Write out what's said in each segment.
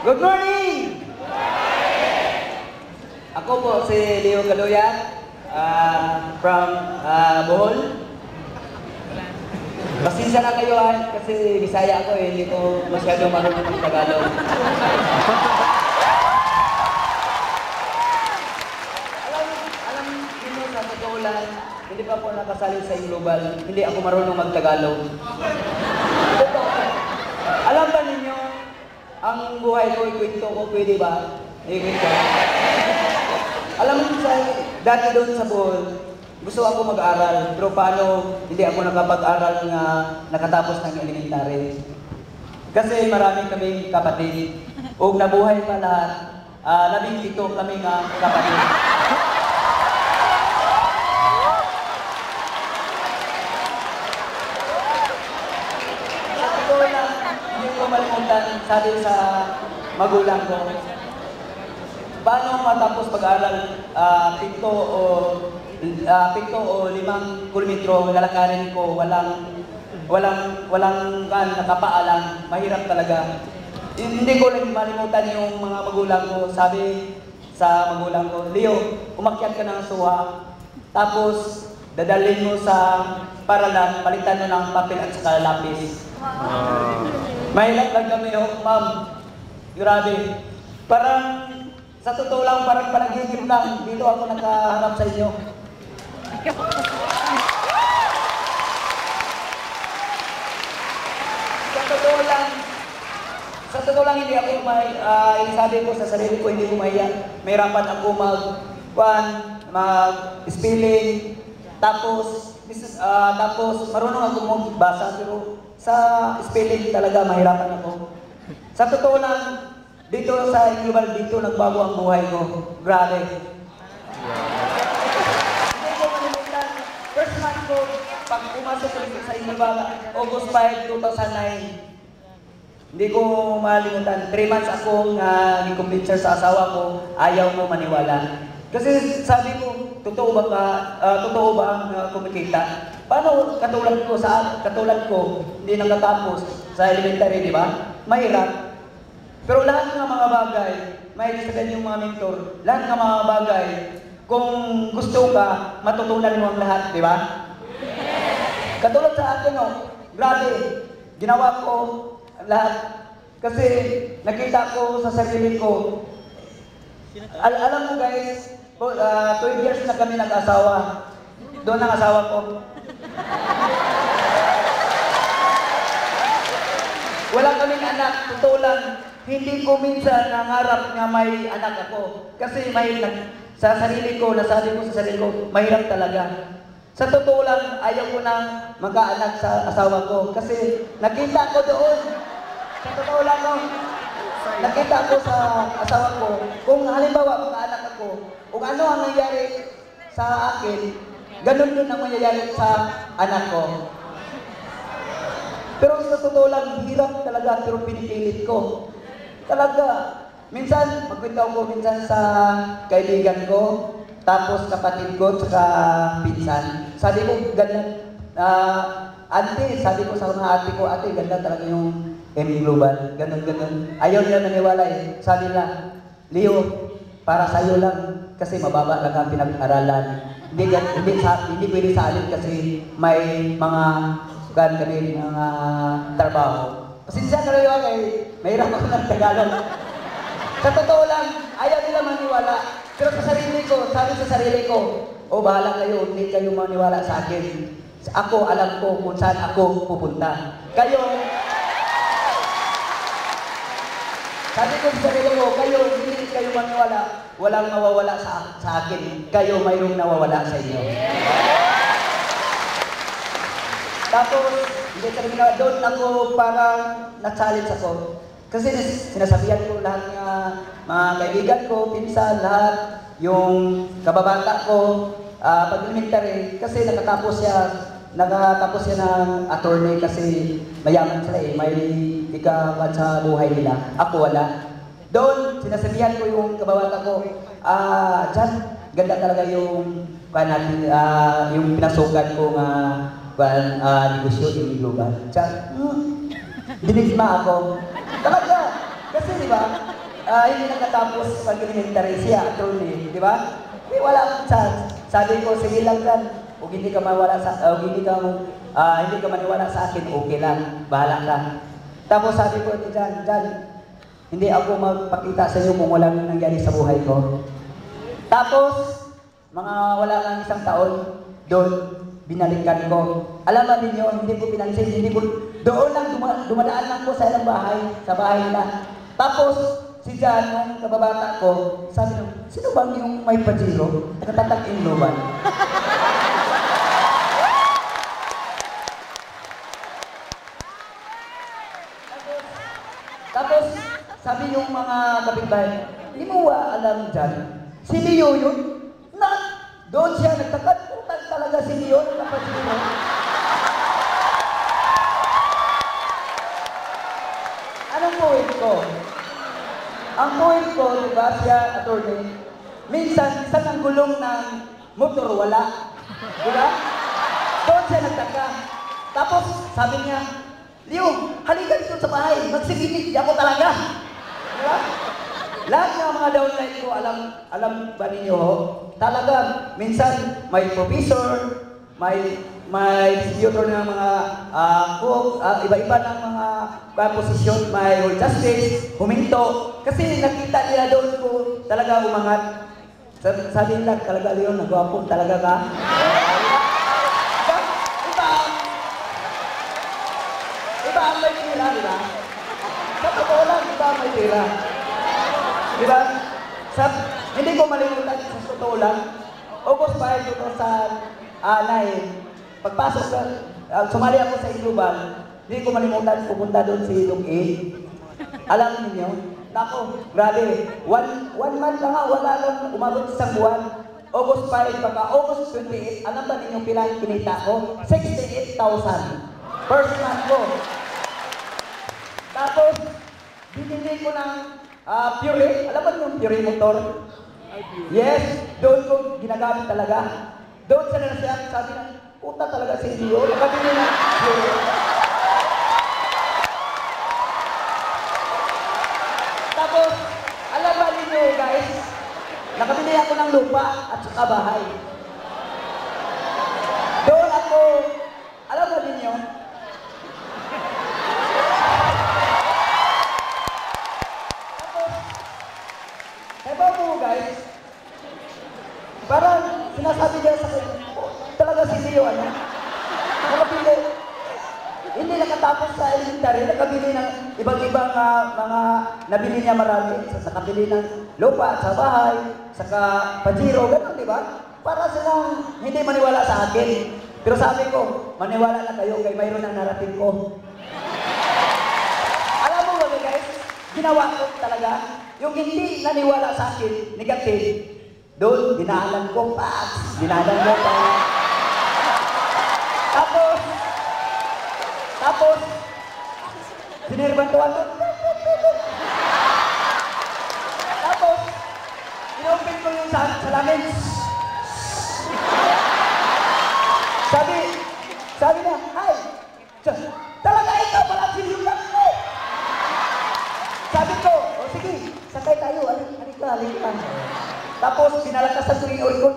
Good morning! Ako po si Leo Galuyan from Bohol. Pasensya na kayo kasi Bisaya ako hindi ko masyado marunong ng Tagalog. Alam niyo sa totoo lang, hindi pa po nakasali sa global, hindi ako marunong mag-Tagalog. Alam ba ninyo, ang buhay ko, ikwento ko, pwede ba? Ikwento. Alam mo dati doon sa Bohol, gusto ako mag-aral, pero paano hindi ako nakapag-aral na nakatapos ng elementary? Kasi marami kaming kapatid. O nabuhay pa lahat, 17 kami nga kapatid. Hindi ko malimutan, sabi sa magulang ko, paano matapos pag-aral 7 o 5 kilometro lalakarin ko, walang nakapaalam, mahirap talaga. Hindi ko rin malimutan yung mga magulang ko, sabi sa magulang ko, Leo, umakyat ka ng suha, tapos dadalhin mo sa paralan, palitan mo ng papel at saka lapis. Mahirap lang kami, ma'am. Grabe. Parang, sa totoo lang, parang panaginip lang. Dito ako nakaharap sa inyo. Sa totoo lang, hindi ako sabi ko sa sarili ko, hindi ko mahiya. Mahirapan ako mag-spelling, tapos marunong ako magbasa, pero sa spelling talaga mahirapan ako. Sa totoo lang, dito sa global, dito nagbago ang buhay ko. Grabe. Hindi ko malimutan, first month ko, pag pumasok ko sa global, August 5, 2009, hindi ko malimutan, 3 months akong ni-convince sa asawa ko, ayaw mo maniwala. Kasi sabi ko, totoo ba ang kumikita? Paano katulad ko, hindi nakatapos sa elementary, di ba? Mahirap. Pero lahat ng mga bagay, may sabihin yung mga mentor, lahat ng mga bagay, kung gusto ka, matutunan mo ang lahat, di ba? Katulad sa akin, grabe, ginawa ko lahat. Kasi nakita ko sa sarili ko, alam mo guys, 12 years na kami nag-asawa. Doon ang asawa ko. Wala kaming anak, totoo lang. Hindi ko minsan nangarap na may anak ako. Kasi sa sarili ko, nasabi ko sa sarili ko, mahirap talaga. Sa totoo lang, ayaw ko nang magkaanak sa asawa ko. Kasi nakita ko doon. Sa totoo lang, nakita ko sa asawa ko, kung halimbawa magkaanak ako, kung ano ang nangyayari sa akin, ganun din ang mangyayari sa anak ko. Pero sa totoo lang, hirap talaga, pero pinipilit ko. Talaga. Minsan, magkwento ko minsan sa kaibigan ko, tapos kapatid ko, saka pinsan. Sabi ko, ganyan, ate, sabi ko sa mga ate ko, ate, ganda talaga yung M-Global, ganun. Ayaw nila naniwala eh. Sabi nila, Leo, para sa'yo lang, kasi mababa lang ang pinag-aralan. Hindi pwede sa amin kasi may mga kami mga trabaho. Pasensya na rin ako mahirap ako ng Tagalog. Sa totoo lang, ayaw nila maniwala. Pero sa sarili ko, sabi sa sarili ko, bahala kayo, hindi kayo maniwala sa akin. Ako, alam ko kung saan ako pupunta. Sabi ko sa sarili ko, hindi kayo maniwala, walang mawawala sa akin. Kayo mayroong nawawala sa inyo. Tapos, doon ako parang na-challenge ako. Kasi sinasabihan ko lahat ng mga kaibigan ko, pinsan, lahat, yung kababata ko, pag-elementary, kasi nakatapos siya ng attorney kasi mayaman sila may ikaw sa buhay nila. Ako wala. Doon, sinasabihan ko yung kababata ko, Jan, ganda talaga yung pinasukan ko negosyo in global. Jan, dinigma ako. Talaga. Kasi di ba, hindi nakatapos pag-elementary siya, attorney, di ba? Wala akong chance. Sabi ko, sige lang yan. Kung hindi ka maniwala sa akin, okay lang. Bahala ka. Tapos sabi ko, Jan, hindi ako magpakita sa inyo kung walang nangyari sa buhay ko. Tapos, wala kang isang taon, doon, binalikan ko. Alam ba ninyo, hindi ko pinansin, doon lang, dumadaan lang po sa ilang bahay, sa bahay nila. Tapos, si Jan, nung kababata ko, sabi nyo, sino bang yung may Pajero? Nakatatak in Loban. Tapos, sabi yung mga kapitbahay, hindi mo alam dyan, si Leo yun, doon siya nagtakat, utang talaga si Leo, kapatid mo. Anong point ko? Ang point ko, diba, siya, attorney, minsan, isang ang gulong ng motor, wala. Diba? Doon siya nagtaka. Tapos, sabi niya, Leo, halika dito sa bahay, magsigigit ako talaga. Diba? Lahat ng mga downline ko, alam ba ninyo, talaga, minsan may professor, may distributor ng mga cook, iba-iba ng mga posisyon, may whole justice, huminto. Kasi nakita nila doon ko talaga umangat. Sabi nila, talaga Leon, nagwapong talaga ka. Iba ang may tira, di ba? Sa totoo lang, iba ang may tira. Di ba? Hindi ko malimutan sa totoo lang. August 5, 2009, pagpasok sa, sumali ako sa Global, hindi ko malimutan pupunta doon si Luke A. Alam niyo, nako, grabe, one month lang nga, wala lang, umabot isang buwan. August 5, baka August 28, alam ba ninyo pilang kinita ko? 68,000. First month ko. Tapos, binili ko ng Pure. Alam ba yung Pure motor? Yes, doon ko ginagamit talaga. Doon sa nanasya, sabi na, puta talaga si Leo, nakabili na Pure. Tapos, alam ba ninyo guys, nakabili ako ng lupa at saka bahay. Doon ako, alam ba ninyo, guys, parang sinasabi niya sa kanya, talaga si Leo, nakabili, hindi nakatapos sa elementary, nakabili ng ibang-ibang mga nabili niya marami, nakabili ng lupa sa bahay, saka Pajero, gano'n, di ba? Para silang hindi maniwala sa akin. Pero sabi ko, maniwala na kayo kay mayroon ang narating ko. Alam mo ba guys, ginawa ko talaga, yung hindi naniwala sa akin, negative, doon, dinaalan ko, dinaalan ko, Tapos, sinirbantuan ko, tapos, inopen ko yung salamin. Sabi niya, hi, talaga ikaw pala sinirban ko. Sabi ko, o sige, sakay tayo, halika. Tapos, pinalakasan ko yung orikon.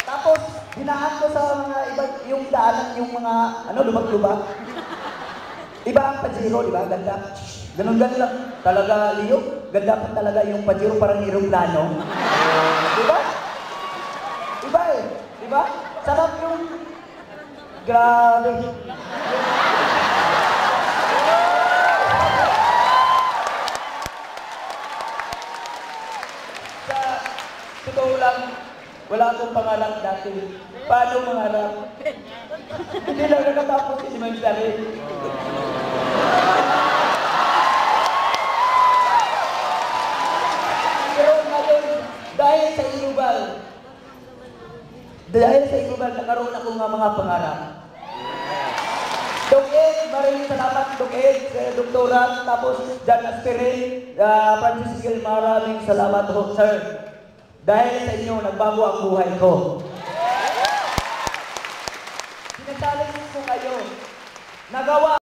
Tapos, dinaan ko sa mga iba, yung daanan, yung mga, lubak-lubak. Iba ang Pajero, di ba? Ganda. Ganun-ganun lang. Talaga, Leo, ganda pa talaga yung Pajero, parang aeroplano. Di ba? Iba eh. Di ba? Sarap yung, grabe. Totoo lang, wala akong pangarap dati. Paano mangarap? Hindi lang nakatapos elementary. Pero ngayon, dahil sa Global, nakaroon ako ng mga pangarap. Doc Ed, maraming salamat Doc Ed, Doktora, tapos John Aspirin, Francis Gil, maraming salamat ho, sir. Dahil sa inyo, nagbago ang buhay ko. Sinasali ko kayo. Nagawa